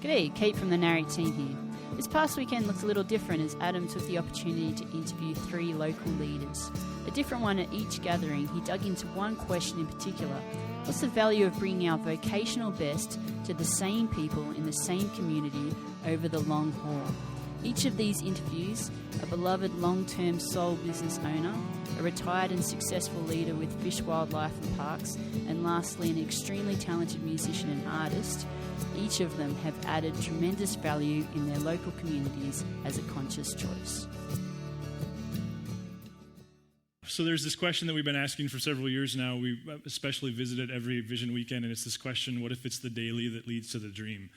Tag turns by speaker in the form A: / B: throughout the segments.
A: G'day, Kate from the Narrate team here. This past weekend looked a little different as Adam took the opportunity to interview 3 local leaders. A different one at each gathering, he dug into one question in particular. What's the value of bringing our vocational best to the same people in the same community over the long haul? Each of these interviews, a beloved long-term soul business owner, a retired and successful leader with Fish, Wildlife and Parks, and lastly an extremely talented musician and artist, each of them have added tremendous value in their local communities as a conscious choice.
B: So there's this question that we've been asking for several years now. We especially visit it every Vision Weekend, and it's this question, what if it's the daily that leads to the dream?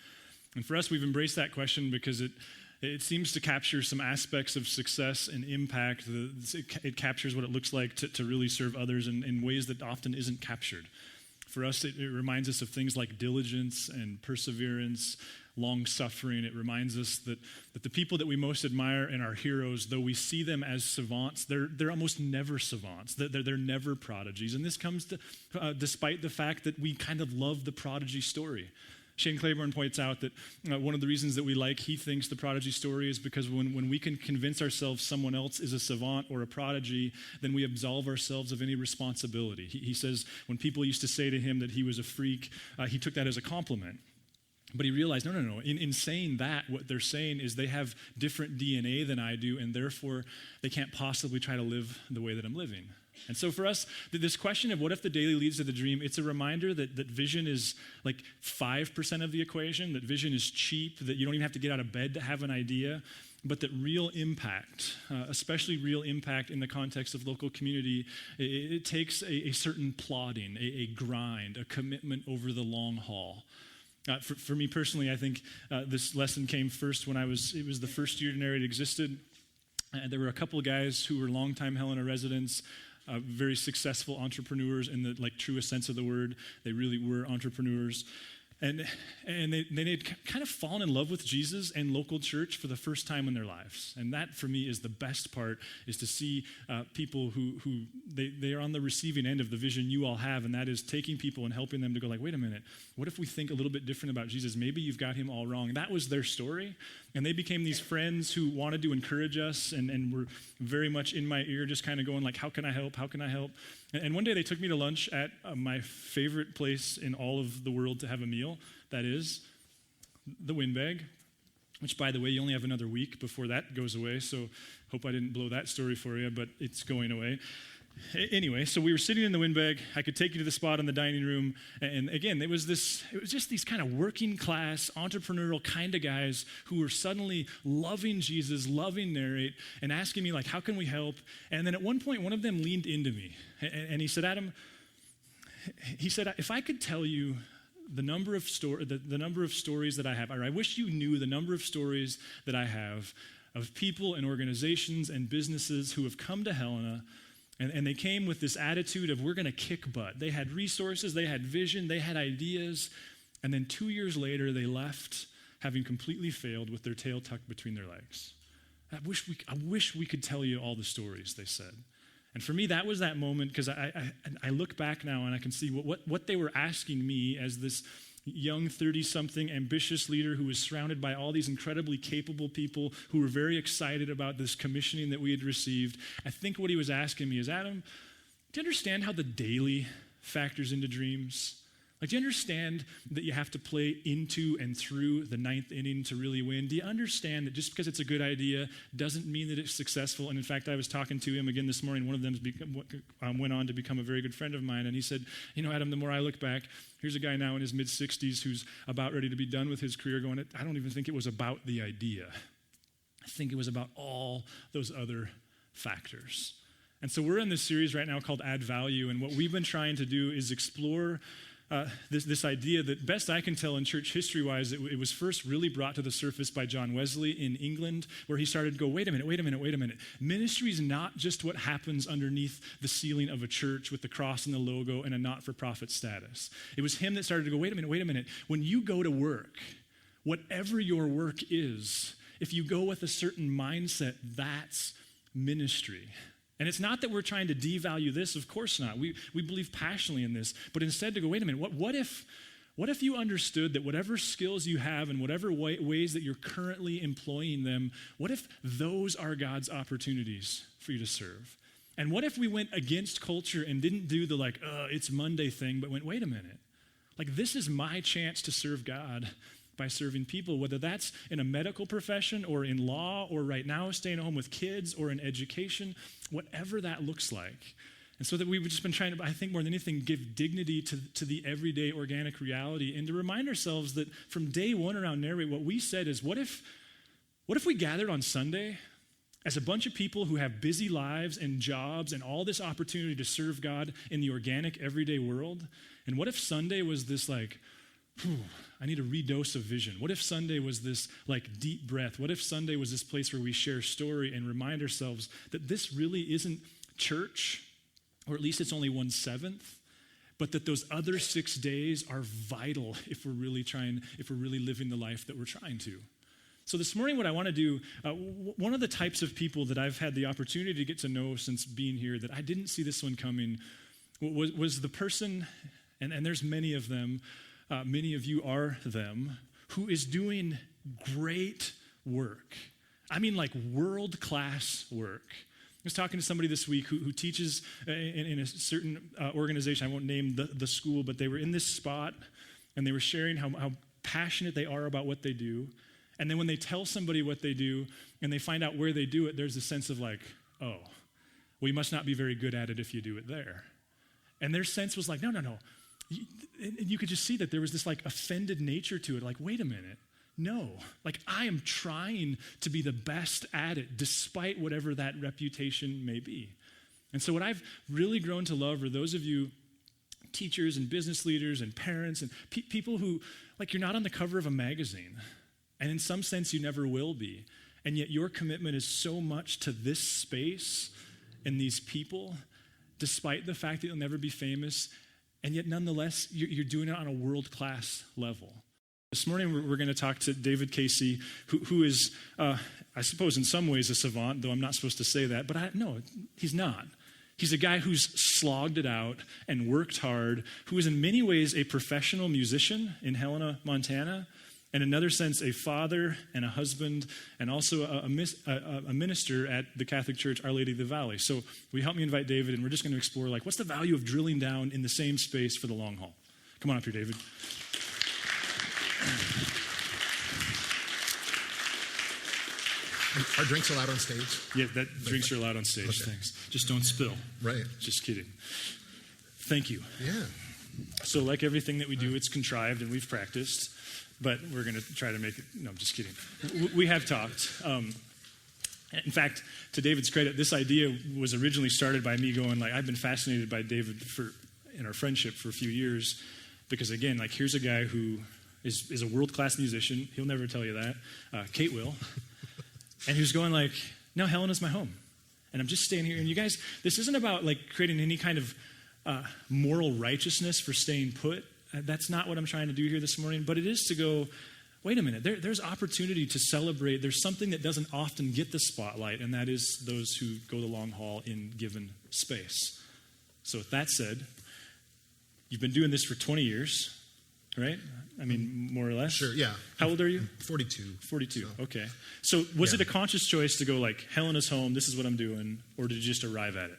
B: And for us, we've embraced that question because it seems to capture some aspects of success and impact. It captures what it looks like to really serve others in ways that often isn't captured. For us, it reminds us of things like diligence and perseverance, long-suffering. It reminds us that the people that we most admire and our heroes, though we see them as savants, they're almost never savants. They're never prodigies. And this comes despite the fact that we kind of love the prodigy story. Shane Claiborne points out that one of the reasons that we like, he thinks, the prodigy story is because when we can convince ourselves someone else is a savant or a prodigy, then we absolve ourselves of any responsibility. He says when people used to say to him that he was a freak, he took that as a compliment. But he realized, no. In saying that, what they're saying is they have different DNA than I do, and therefore they can't possibly try to live the way that I'm living. And so for us, this question of what if the daily leads to the dream, it's a reminder that vision is like 5% of the equation, that vision is cheap, that you don't even have to get out of bed to have an idea, but that real impact, especially real impact in the context of local community, it takes a certain plodding, a grind, a commitment over the long haul. For me personally, I think this lesson came first when it was the first year Narrate existed. There were a couple of guys who were longtime Helena residents, very successful entrepreneurs in the truest sense of the word. They really were entrepreneurs. And they'd kind of fallen in love with Jesus and local church for the first time in their lives. And that, for me, is the best part, is to see people who they are on the receiving end of the vision you all have, and that is taking people and helping them to go wait a minute, what if we think a little bit different about Jesus? Maybe you've got him all wrong. That was their story. And they became these friends who wanted to encourage us and were very much in my ear, just kind of going how can I help? How can I help? And one day they took me to lunch at my favorite place in all of the world to have a meal. That is the Windbag, which, by the way, you only have another week before that goes away, so hope I didn't blow that story for you, but it's going away. Anyway, so we were sitting in the Windbag. I could take you to the spot in the dining room, and again, it was just these kind of working class, entrepreneurial kind of guys who were suddenly loving Jesus, loving Narrate, and asking me how can we help? And then at one point, one of them leaned into me, and he said, Adam, if I could tell you the number of stories that I have, or I wish you knew the number of stories that I have of people and organizations and businesses who have come to Helena, and they came with this attitude of we're going to kick butt. They had resources, they had vision, they had ideas, and then 2 years later they left having completely failed with their tail tucked between their legs. I wish we could tell you all the stories, they said. And for me, that was that moment, because I look back now and I can see what they were asking me as this young 30-something ambitious leader who was surrounded by all these incredibly capable people who were very excited about this commissioning that we had received. I think what he was asking me is, Adam, do you understand how the daily factors into dreams? Do you understand that you have to play into and through the 9th inning to really win? Do you understand that just because it's a good idea doesn't mean that it's successful? And in fact, I was talking to him again this morning. One of them went on to become a very good friend of mine. And he said, Adam, the more I look back, here's a guy now in his mid-60s who's about ready to be done with his career going, I don't even think it was about the idea. I think it was about all those other factors. And so we're in this series right now called Add Value. And what we've been trying to do is explore this idea that, best I can tell in church history-wise, it was first really brought to the surface by John Wesley in England, where he started to go, wait a minute. Ministry is not just what happens underneath the ceiling of a church with the cross and the logo and a not-for-profit status. It was him that started to go, wait a minute. When you go to work, whatever your work is, if you go with a certain mindset, that's ministry. And it's not that we're trying to devalue this, of course not. We believe passionately in this, but instead to go, wait a minute, what if What if you understood that whatever skills you have and whatever ways that you're currently employing them, what if those are God's opportunities for you to serve? And what if we went against culture and didn't do the it's Monday thing, but went, wait a minute. This is my chance to serve God by serving people, whether that's in a medical profession or in law or right now staying at home with kids or in education, whatever that looks like. And so that we've just been trying to, I think more than anything, give dignity to the everyday organic reality and to remind ourselves that from day one around Narrate, what we said is, what if we gathered on Sunday as a bunch of people who have busy lives and jobs and all this opportunity to serve God in the organic everyday world? And what if Sunday was this I need a redose of vision? What if Sunday was this deep breath? What if Sunday was this place where we share story and remind ourselves that this really isn't church, or at least it's only 1/7, but that those other 6 days are vital if we're really living the life that we're trying to. So this morning, what I want to do, one of the types of people that I've had the opportunity to get to know since being here that I didn't see this one coming was the person, and there's many of them, many of you are them, who is doing great work. I mean world-class work. I was talking to somebody this week who teaches in a certain organization. I won't name the school, but they were in this spot, and they were sharing how passionate they are about what they do. And then when they tell somebody what they do, and they find out where they do it, there's a sense of oh, well, you must not be very good at it if you do it there. And their sense was no. You could just see that there was this offended nature to it. Wait a minute. No, I am trying to be the best at it despite whatever that reputation may be. And so what I've really grown to love are those of you teachers and business leaders and parents and people who, you're not on the cover of a magazine. And in some sense, you never will be. And yet your commitment is so much to this space and these people, despite the fact that you'll never be famous. And yet nonetheless, you're doing it on a world-class level. This morning, we're going to talk to David Casey, who is, I suppose, in some ways a savant, though I'm not supposed to say that. But no, he's not. He's a guy who's slogged it out and worked hard, who is in many ways a professional musician in Helena, Montana, in another sense, a father and a husband, and also a minister at the Catholic Church, Our Lady of the Valley. So will you help me invite David, and we're just going to explore, what's the value of drilling down in the same space for the long haul? Come on up here, David.
C: Are drinks allowed on stage?
B: Yeah, drinks are allowed on stage. Okay. Thanks. Just don't spill.
C: Right.
B: Just kidding. Thank you.
C: Yeah.
B: So like everything that we do, it's contrived and we've practiced, but we're going to try to make it. No, I'm just kidding. We have talked. In fact, to David's credit, this idea was originally started by me going I've been fascinated by David in our friendship for a few years, because again, here's a guy who is a world-class musician. He'll never tell you that. Kate will. And he was going no, Helena's my home. And I'm just staying here. And you guys, this isn't about creating any kind of moral righteousness for staying put. That's not what I'm trying to do here this morning. But it is to go, wait a minute, there's opportunity to celebrate. There's something that doesn't often get the spotlight, and that is those who go the long haul in given space. So with that said, you've been doing this for 20 years, right? I mean, more or less?
C: Sure, yeah.
B: How old are you?
C: 42.
B: 42,
C: so.
B: Okay. So was it a conscious choice to go Helena's home, this is what I'm doing, or did you just arrive at it?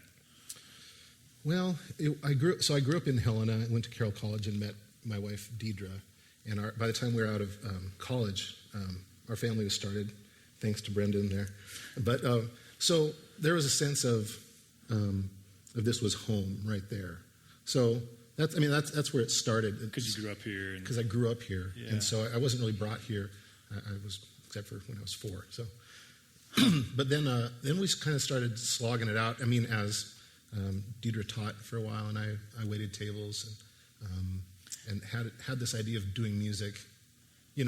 C: Well, I grew up in Helena. I went to Carroll College and met my wife, Deidre. And by the time we were out of college, our family was started, thanks to Brendan there. But so there was a sense of this was home right there. So that's where it started.
B: Because you grew up here.
C: Because I grew up here,
B: yeah.
C: And so I wasn't really brought here. I was, except for when I was 4. So, but then we kind of started slogging it out. I mean, as Deidre taught for a while, and I waited tables and had this idea of doing music, yeah.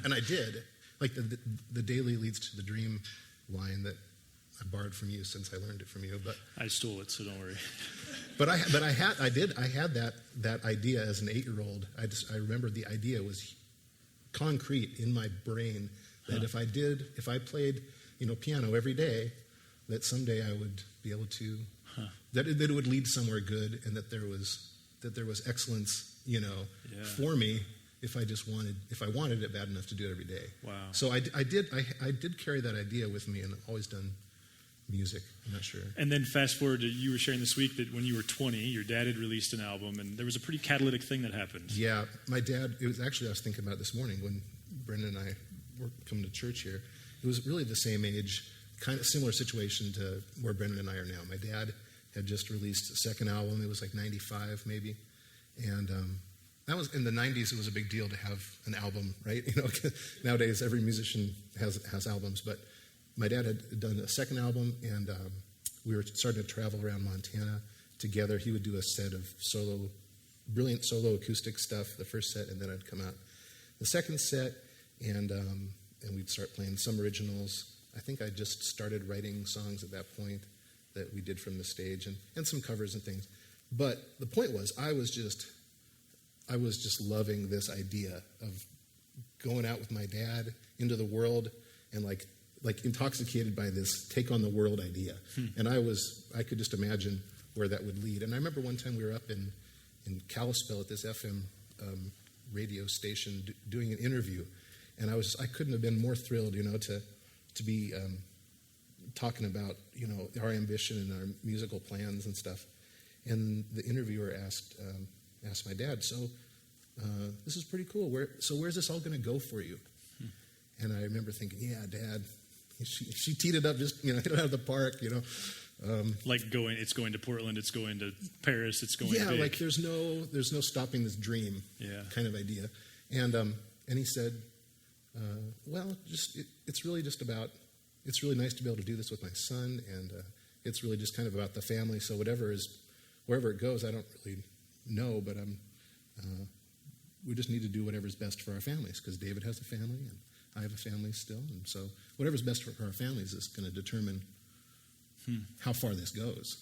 C: and I did. The daily leads to the dream line that I borrowed from you since I learned it from you, but
B: I stole it, so don't worry.
C: But I had that idea as an 8-year-old. I remember the idea was concrete in my brain that if I played, piano every day, that someday I would be able to, that it would lead somewhere good, and that there was excellence for me if I wanted it bad enough to do it every day.
B: Wow.
C: So I did carry that idea with me, and I've always done music. I'm not sure.
B: And then fast forward to, you were sharing this week that when you were 20, your dad had released an album, and there was a pretty catalytic thing that happened.
C: Yeah, my dad, I was thinking about it this morning when Brendan and I were coming to church here. It was really the same age, kind of similar situation to where Brendan and I are now. My dad had just released a second album. It was like 95 maybe. And that was in the 90s. It was a big deal to have an album, right? Nowadays every musician has albums, but my dad had done a second album, and we were starting to travel around Montana together. He would do a set of brilliant solo acoustic stuff, the first set, and then I'd come out the second set, and we'd start playing some originals. I think I just started writing songs at that point that we did from the stage, and some covers and things. But the point was, I was just loving this idea of going out with my dad into the world and like intoxicated by this take on the world idea. And I could just imagine where that would lead. And I remember one time we were up in Kalispell at this FM radio station doing an interview, and I couldn't have been more thrilled, to be talking about, our ambition and our musical plans and stuff. And the interviewer asked my dad, so this is pretty cool. Where's this all going to go for you? And I remember thinking, yeah, Dad, she teed it up just, out of the park,
B: it's going to Portland, it's going to Paris, it's going
C: big.
B: Like
C: there's no stopping this dream kind of idea. And he said, it's really nice to be able to do this with my son, and it's really just kind of about the family. So wherever it goes, I don't really know, but we just need to do whatever's best for our families, because David has a family and I have a family still, and so whatever's best for our families is going to determine how far this goes.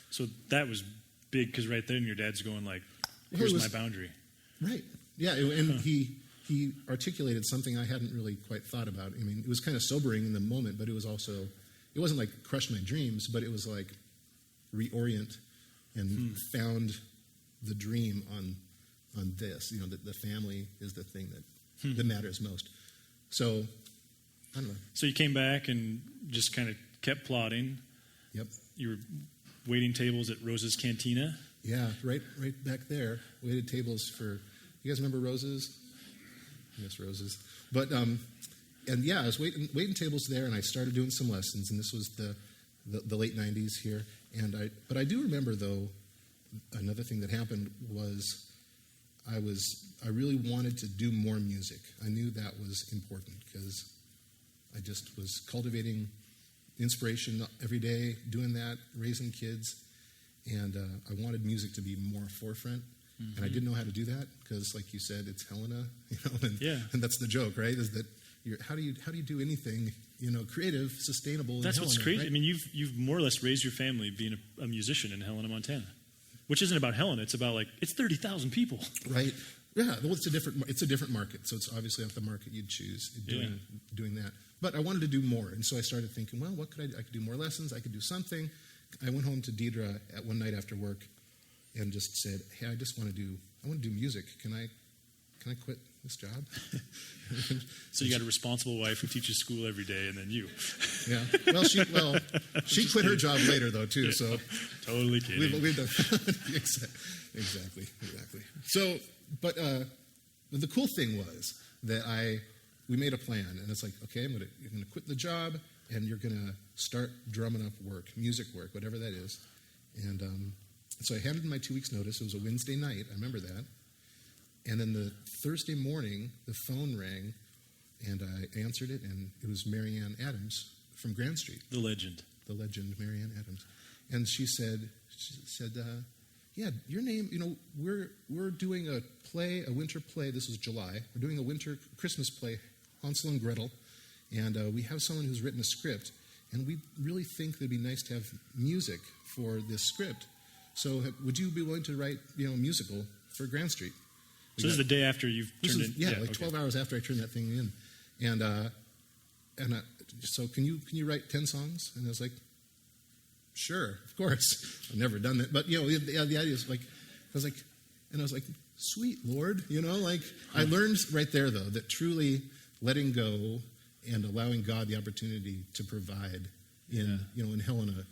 B: So that was big, because right then your dad's going like, here's my boundary.
C: Right. Yeah, and he articulated something I hadn't really quite thought about. I mean, it was kind of sobering in the moment, but it wasn't like crush my dreams, but it was like reorient and found the dream on this, that the family is the thing that matters most. So, I don't know.
B: So you came back and just kind of kept plotting.
C: Yep.
B: You were waiting tables at Rose's Cantina.
C: Yeah, right back there. Waited tables for, you guys remember Rose's? Yes, Rose's. But, I was waiting tables there, and I started doing some lessons, and this was the late 90s here. But I do remember, though, another thing that happened was I really wanted to do more music. I knew that was important, because I just was cultivating inspiration every day, doing that, raising kids, and I wanted music to be more forefront. Mm-hmm. And I didn't know how to do that, because, like you said, it's Helena, and that's the joke, right? Is that how do you do anything, creative, sustainable?
B: That's
C: in
B: what's
C: Helena,
B: crazy.
C: right?
B: I mean, you've more or less raised your family being a musician in Helena, Montana, which isn't about Helena. It's about it's 30,000 people,
C: right? Yeah. Well, it's a different market, so it's obviously not the market you'd choose doing that. But I wanted to do more, and so I started thinking, well, what could I do? I could do more lessons. I could do something. I went home to Deidre at one night after work, and just said, "Hey, I want to do music. Can I quit this job?"
B: So you got a responsible wife who teaches school every day, and then you.
C: Yeah. Well, she quit her job later though too. So
B: totally kidding.
C: We've done exactly. So, but the cool thing was that we made a plan, and it's like, okay, you're going to quit the job, and you're going to start drumming up work, music work, whatever that is, and. So I handed in my 2 weeks' notice. It was a Wednesday night. I remember that. And then the Thursday morning, the phone rang, and I answered it, and it was Marianne Adams from Grand Street.
B: The legend,
C: Marianne Adams. And she said, yeah, your name, we're doing a winter play. This was July. We're doing a winter Christmas play, Hansel and Gretel, and we have someone who's written a script, and we really think it'd be nice to have music for this script. So would you be willing to write, a musical for Grand Street?
B: So this is the day after you've turned in?
C: Yeah, 12 hours after I turned that thing in. And so can you write 10 songs? And I was like, sure, of course. I've never done that. But, the idea is I was like, sweet Lord, like I learned right there though that truly letting go and allowing God the opportunity to provide in Helena,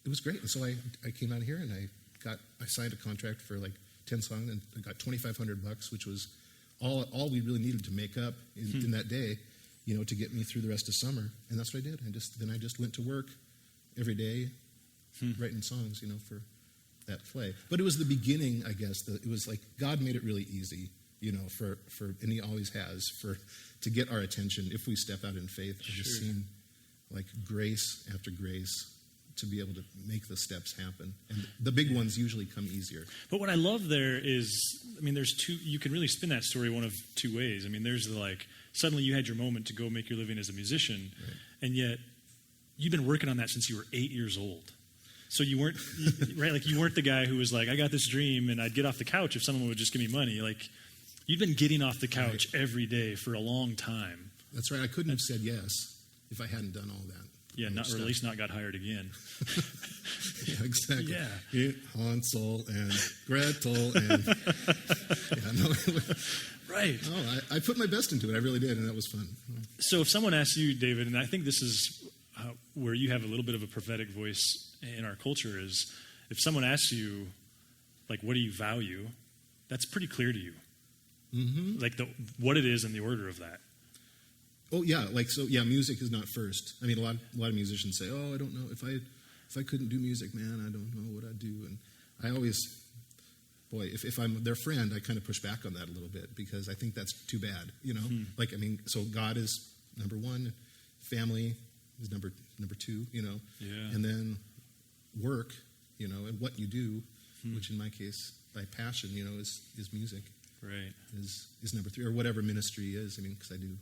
C: it was great. And so I came out here and I signed a contract for like 10 songs and I got $2,500, which was all we really needed to make up in that day, to get me through the rest of summer. And that's what I did. I just went to work every day writing songs, for that play. But it was the beginning, I guess. It was like God made it really easy, for and He always has, to get our attention if we step out in faith. I've just seen like grace after grace to be able to make the steps happen. And the big ones usually come easier.
B: But what I love there is, there's two, you can really spin that story one of two ways. There's suddenly you had your moment to go make your living as a musician, right. And yet you've been working on that since you were 8 years old. So you weren't, right? Like you weren't the guy who was like, I got this dream and I'd get off the couch if someone would just give me money. Like you've been getting off the couch every day for a long time.
C: That's right. I couldn't have said yes if I hadn't done all that.
B: Yeah, or at least not got hired again.
C: Yeah, exactly.
B: Yeah.
C: Hansel and Gretel and
B: right.
C: Oh, I put my best into it. I really did, and that was fun.
B: So if someone asks you, David, and I think this is where you have a little bit of a prophetic voice in our culture, is if someone asks you, like, what do you value? That's pretty clear to you. Mm-hmm. Like what it is and the order of that.
C: Oh yeah, music is not first. A lot of musicians say, "Oh, I don't know if I couldn't do music, man, I don't know what I'd do." And I always, if I'm their friend, I kind of push back on that a little bit because I think that's too bad, So God is number one, family is number two, and then work, and what you do, which in my case, my passion, is music,
B: right?
C: Is number three, or whatever ministry is. Because I do.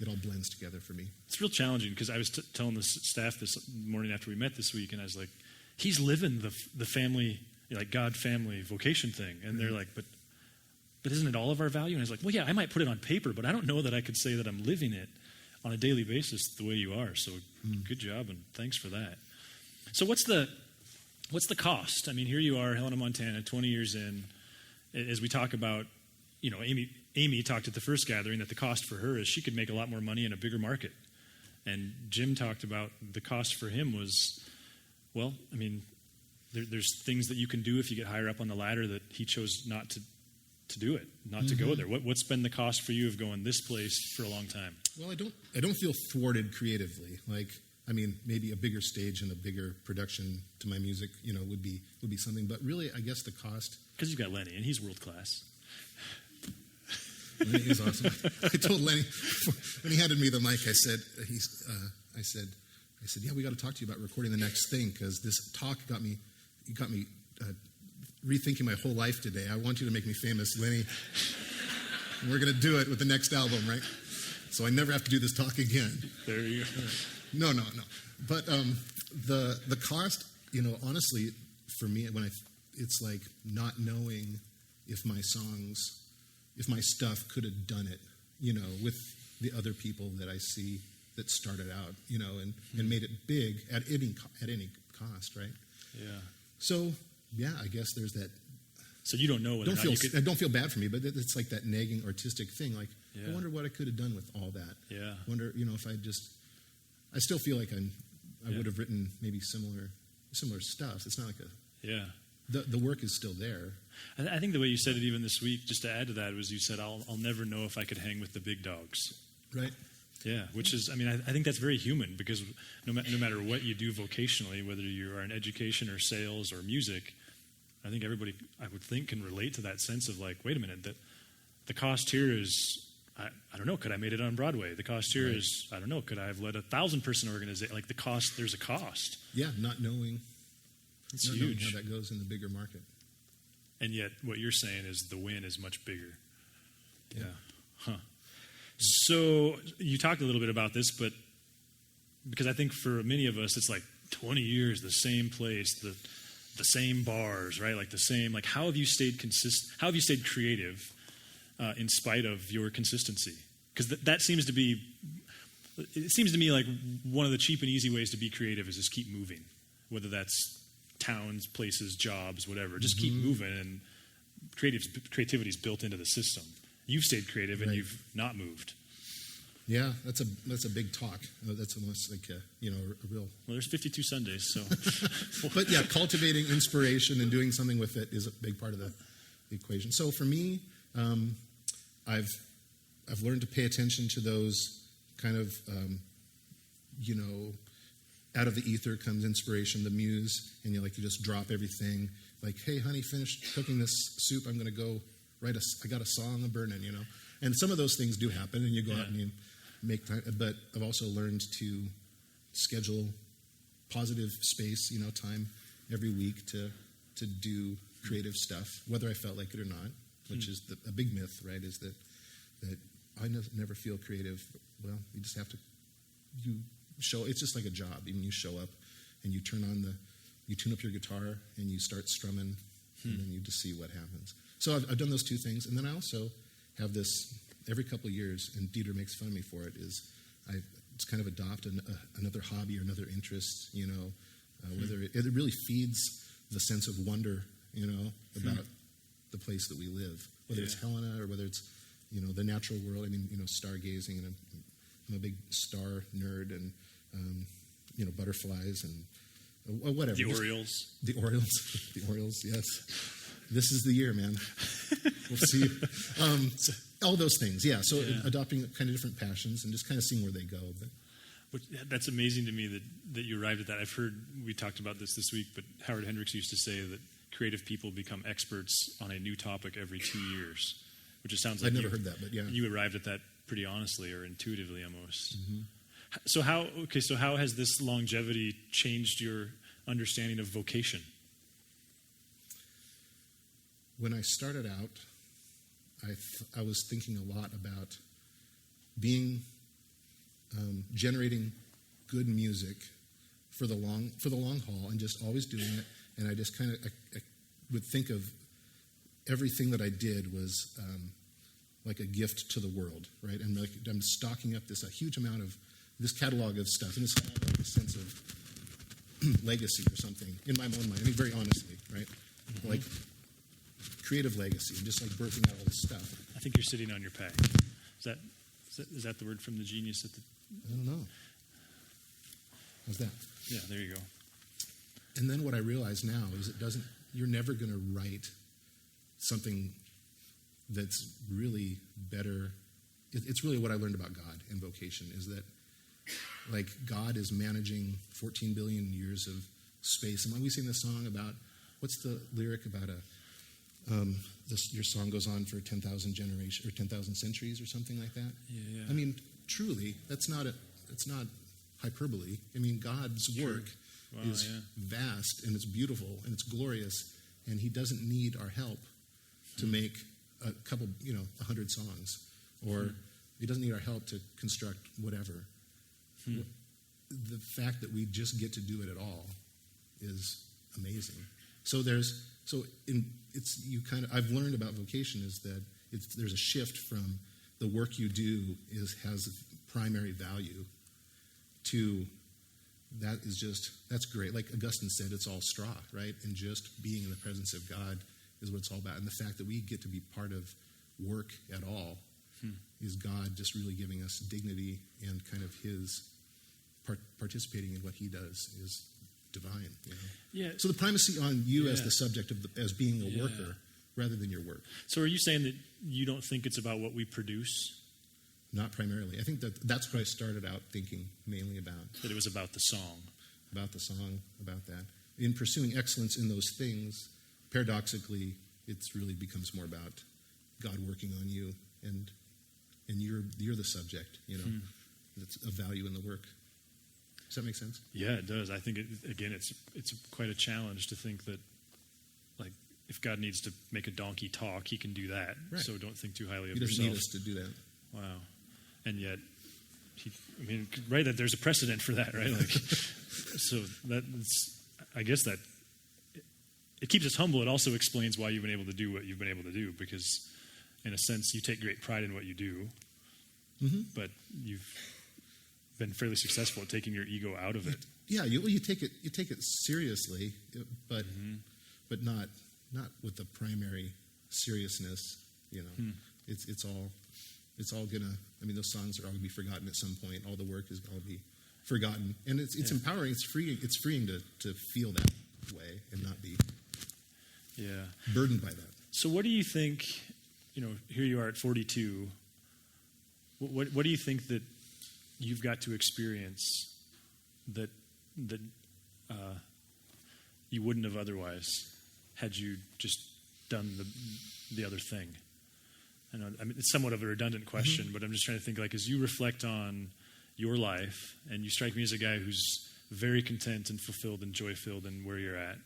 C: It all blends together for me.
B: It's real challenging because I was telling the staff this morning after we met this week, and I was like, he's living the family, like God family vocation thing. And they're like, but isn't it all of our value? And I was like, well, yeah, I might put it on paper, but I don't know that I could say that I'm living it on a daily basis the way you are. So good job, and thanks for that. So what's the cost? Here you are, Helena, Montana, 20 years in. As we talk about, Amy talked at the first gathering that the cost for her is she could make a lot more money in a bigger market. And Jim talked about the cost for him was, there's things that you can do if you get higher up on the ladder that he chose not to do it, not to go there. What's been the cost for you of going this place for a long time?
C: Well, I don't feel thwarted creatively. Maybe a bigger stage and a bigger production to my music, would be something. But really, I guess the cost,
B: because you've got Lenny and he's world class.
C: Lenny is awesome. I told Lenny when he handed me the mic. I said, yeah, we got to talk to you about recording the next thing because this talk got me rethinking my whole life today. I want you to make me famous, Lenny. And we're going to do it with the next album, right? So I never have to do this talk again.
B: There you go.
C: No. But the cost, honestly, for me, it's like not knowing if my stuff could have done it, with the other people that I see that started out, and made it big at any cost, right?
B: Yeah.
C: So yeah, I guess there's that.
B: So you don't know.
C: I don't feel bad for me, but it's like that nagging artistic thing. Like, I wonder what I could have done with all that.
B: Yeah.
C: I wonder, if I still feel like I would have written maybe similar stuff. It's not like the work is still there.
B: I think the way you said it even this week, just to add to that, was you said, I'll never know if I could hang with the big dogs.
C: Right.
B: Yeah, which is, I think that's very human because no matter what you do vocationally, whether you are in education or sales or music, I think everybody, I would think, can relate to that sense of like, wait a minute, that the cost here is, I don't know, could I made it on Broadway? The cost here is, I don't know, could I have led 1,000-person organization? Like the cost, there's a cost.
C: Yeah, not knowing.
B: It's
C: not
B: huge.
C: Knowing how that goes in the bigger market.
B: And yet what you're saying is the win is much bigger. Yeah. Huh. So you talked a little bit about this, but because I think for many of us, it's like 20 years, the same place, the same bars, right? Like the same, like how have you stayed How have you stayed creative in spite of your consistency? Because that seems to be, it seems to me like one of the cheap and easy ways to be creative is just keep moving, whether that's towns, places, jobs, whatever. Just keep moving, and creativity is built into the system. You've stayed creative and
C: Right.
B: you've not moved.
C: Yeah, that's a big talk. That's almost like a real.
B: Well, there's 52 Sundays, so.
C: But yeah, cultivating inspiration and doing something with it is a big part of the equation. So for me, I've learned to pay attention to those kind of, out of the ether comes inspiration, the muse, and you just drop everything. Like, hey, honey, finished cooking this soup. I'm going to go I got a song burning, And some of those things do happen, and you go out and you make time. But I've also learned to schedule positive space, time every week to do creative stuff, whether I felt like it or not, which is a big myth, right, is that I never feel creative. Well, you just have to, it's just like a job. Even you show up and you you tune up your guitar and you start strumming, and then you just see what happens. So I've done those two things, and then I also have this every couple of years, and Dieter makes fun of me for it, is it's kind of adopt another hobby or another interest, whether it really feeds the sense of wonder, about the place that we live, whether it's Helena or whether it's, the natural world. I mean, stargazing, and I'm a big star nerd, and, butterflies and whatever.
B: The Orioles.
C: The Orioles, yes. This is the year, man. We'll see. All those things, yeah. So adopting kind of different passions and just kind of seeing where they go.
B: That's amazing to me that you arrived at that. I've heard, we talked about this week, but Howard Hendricks used to say that creative people become experts on a new topic every 2 years, which it sounds like
C: I've never heard that, but yeah.
B: You arrived at that pretty honestly or intuitively almost. Mm-hmm. So how has this longevity changed your understanding of vocation?
C: When I started out, I was thinking a lot about generating good music for the long haul, and just always doing it. And I just kind of I would think of everything that I did was like a gift to the world, right? And I'm stocking up a huge amount of this catalog of stuff, and it's kind of like a sense of legacy or something in my own mind. I mean, very honestly, right? Mm-hmm. Like creative legacy, and just like birthing out all this stuff.
B: I think you're sitting on your pack. Is that the word from the genius at the?
C: I don't know. How's that?
B: Yeah, there you go.
C: And then what I realize now is you're never going to write something that's really better. It's really what I learned about God and vocation, is that like God is managing 14 billion years of space. And when we sing this song about, what's the lyric about your song goes on for 10,000 generations or 10,000 centuries or something like that?
B: Yeah.
C: I mean, truly, it's not hyperbole. I mean, God's work is vast, and it's beautiful, and it's glorious, and he doesn't need our help to make a couple, 100 songs, or he doesn't need our help to construct whatever. The fact that we just get to do it at all is amazing. I've learned about vocation is that there's a shift from the work you do has primary value to that's great. Like Augustine said, it's all straw, right? And just being in the presence of God is what it's all about. And the fact that we get to be part of work at all is God just really giving us dignity, and kind of his participating in what he does is divine.
B: Yeah.
C: So the primacy on you as the subject as being a worker rather than your work.
B: So are you saying that you don't think it's about what we produce?
C: Not primarily. I think that's what I started out thinking mainly about.
B: That it was about the song.
C: About the song, about that. In pursuing excellence in those things, paradoxically, it really becomes more about God working on you, and you're the subject, That's a value in the work. Does that make sense?
B: Yeah, it does. I think, it's quite a challenge to think that, like, if God needs to make a donkey talk, he can do that.
C: Right.
B: So don't think too highly of
C: yourself. He doesn't need us to do that.
B: Wow. And yet, that there's a precedent for that, right? Like, so I guess that it keeps us humble. It also explains why you've been able to do what you've been able to do, because in a sense, you take great pride in what you do, but you've been fairly successful at taking your ego out of it.
C: Yeah, you take it seriously, but not with the primary seriousness. It's all gonna. I mean, those songs are all gonna be forgotten at some point. All the work is gonna be forgotten, and it's empowering. It's freeing to feel that way and not be burdened by that.
B: So, what do you think? Here you are at 42. What do you think that you've got to experience that you wouldn't have otherwise had you just done the other thing? I mean, it's somewhat of a redundant question, but I'm just trying to think, like, as you reflect on your life, and you strike me as a guy who's very content and fulfilled and joy-filled in where you're at.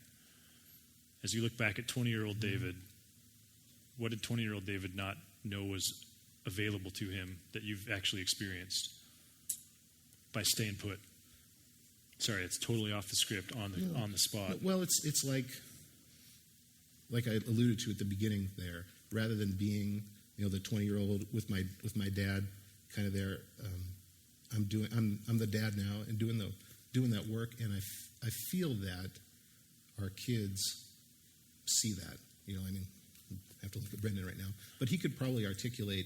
B: As you look back at 20-year-old David, what did 20-year-old David not know was available to him that you've actually experienced by staying put? Sorry, it's totally off the script on the spot.
C: Well, it's like I alluded to at the beginning there. Rather than being the 20-year-old with my dad kind of there, I'm the dad now and doing that work, and I feel that our kids see that. I mean, I have to look at Brendan right now, but he could probably articulate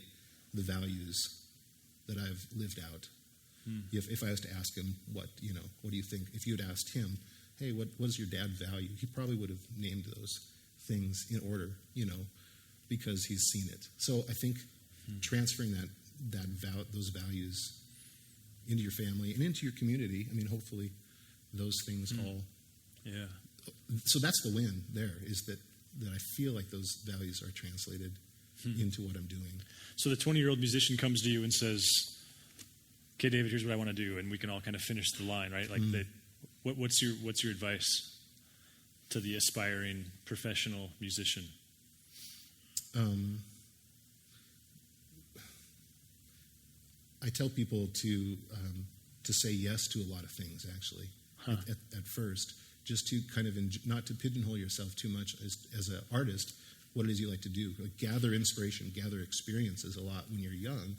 C: the values that I've lived out. If I was to ask him what do you think? If you had asked him, hey, what does your dad value? He probably would have named those things in order, because he's seen it. So I think transferring those values into your family and into your community. I mean, hopefully those things all.
B: Yeah.
C: So that's the win. There is that I feel like those values are translated into what I'm doing.
B: So the 20-year-old musician comes to you and says, "Okay, David, here's what I want to do," and we can all kind of finish the line, right? Like that. What's your advice to the aspiring professional musician?
C: I tell people to say yes to a lot of things, actually, at first, just to kind of not to pigeonhole yourself too much as an artist, what it is you like to do. Like, gather inspiration, gather experiences a lot when you're young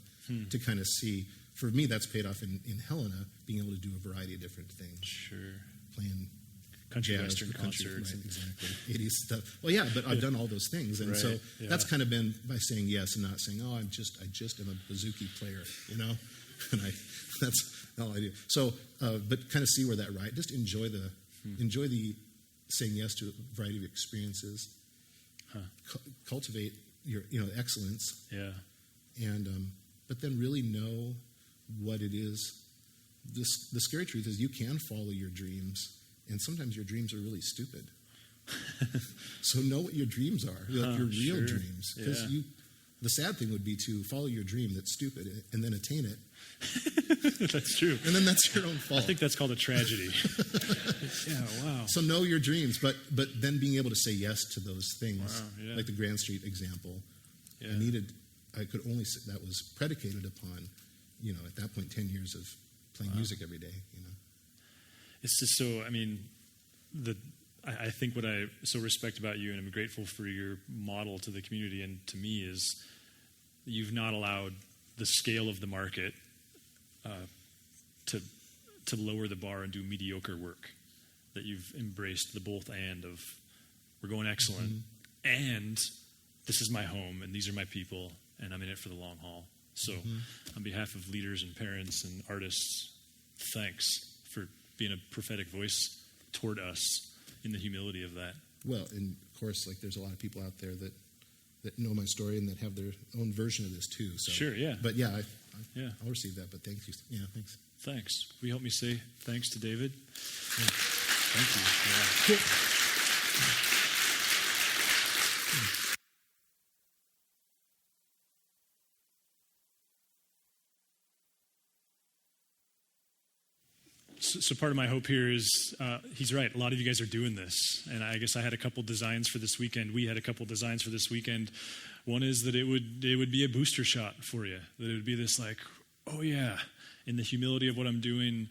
C: to kind of see. For me, that's paid off in Helena, being able to do a variety of different things.
B: Sure.
C: Playing
B: country
C: jazz,
B: western concerts.
C: Right, exactly. 80s stuff. Well, yeah, but I've done all those things. And so that's kind of been by saying yes and not saying, oh, I just am a bouzouki player, and that's all I do. So, but kind of see where that right. Just enjoy the saying yes to a variety of experiences. Cultivate your excellence.
B: Yeah.
C: And but then really know what it is. The scary truth is you can follow your dreams, and sometimes your dreams are really stupid. So know what your dreams are, like your real dreams. Because the sad thing would be to follow your dream that's stupid and then attain it.
B: That's true.
C: And then that's your own fault.
B: I think that's called a tragedy. Yeah, wow.
C: So know your dreams, but then being able to say yes to those things, like the Grand Street example. Yeah. I could only say that was predicated upon, at that point, 10 years of playing music every day.
B: It's just so. I mean, I think what I so respect about you, and I'm grateful for your model to the community and to me, is you've not allowed the scale of the market to lower the bar and do mediocre work. That you've embraced the both and of we're going excellent, and this is my home, and these are my people, and I'm in it for the long haul. So, on behalf of leaders and parents and artists, thanks for being a prophetic voice toward us in the humility of that.
C: Well, and of course, like there's a lot of people out there that know my story and that have their own version of this too. So,
B: sure, yeah.
C: But I'll receive that. But thank you. Yeah, thanks.
B: Thanks. Will you help me say thanks to David?
C: Yeah.
B: Thank you. Yeah. So part of my hope here is he's right. A lot of you guys are doing this, and I guess I had a couple designs for this weekend. We had a couple designs for this weekend. One is that it would be a booster shot for you. That it would be this like, oh yeah, in the humility of what I'm doing,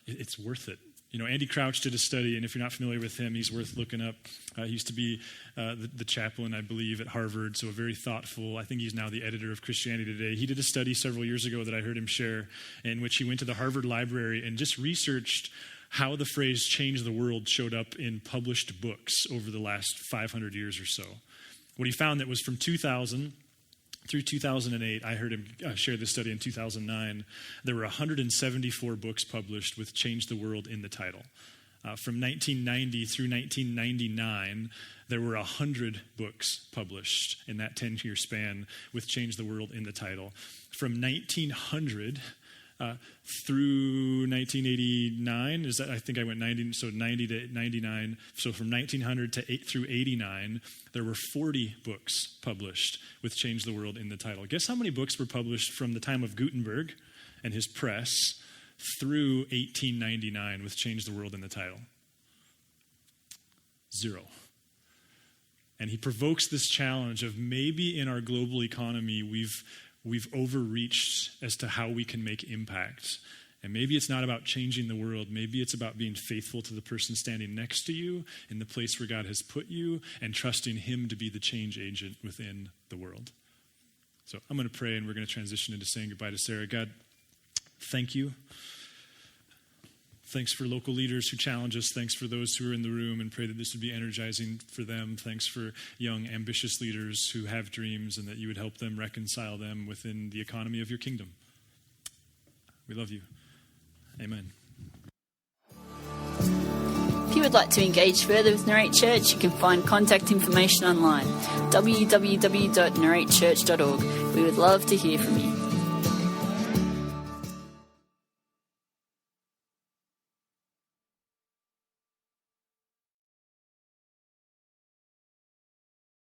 B: it's worth it. Andy Crouch did a study, and if you're not familiar with him, he's worth looking up. He used to be the chaplain, I believe, at Harvard, so very thoughtful. I think he's now the editor of Christianity Today. He did a study several years ago that I heard him share, in which he went to the Harvard Library and just researched how the phrase change the world showed up in published books over the last 500 years or so. What he found that was from 2000 through 2008, I heard him share this study in 2009, there were 174 books published with Change the World in the title. From 1990 through 1999, there were 100 books published in that 10-year span with Change the World in the title. From 1900 through 1989, I think I went 90 to 99. So from 1900 through 89, there were 40 books published with Change the World in the title. Guess how many books were published from the time of Gutenberg and his press through 1899 with Change the World in the title? 0. And he provokes this challenge of maybe in our global economy we've overreached as to how we can make impact. And maybe it's not about changing the world. Maybe it's about being faithful to the person standing next to you in the place where God has put you and trusting him to be the change agent within the world. So I'm going to pray and we're going to transition into saying goodbye to Sarah. God, thank you. Thanks for local leaders who challenge us. Thanks for those who are in the room, and pray that this would be energizing for them. Thanks for young, ambitious leaders who have dreams, and that you would help them reconcile them within the economy of your kingdom. We love you. Amen.
A: If you would like to engage further with Narrate Church, you can find contact information online, www.narratechurch.org. We would love to hear from you.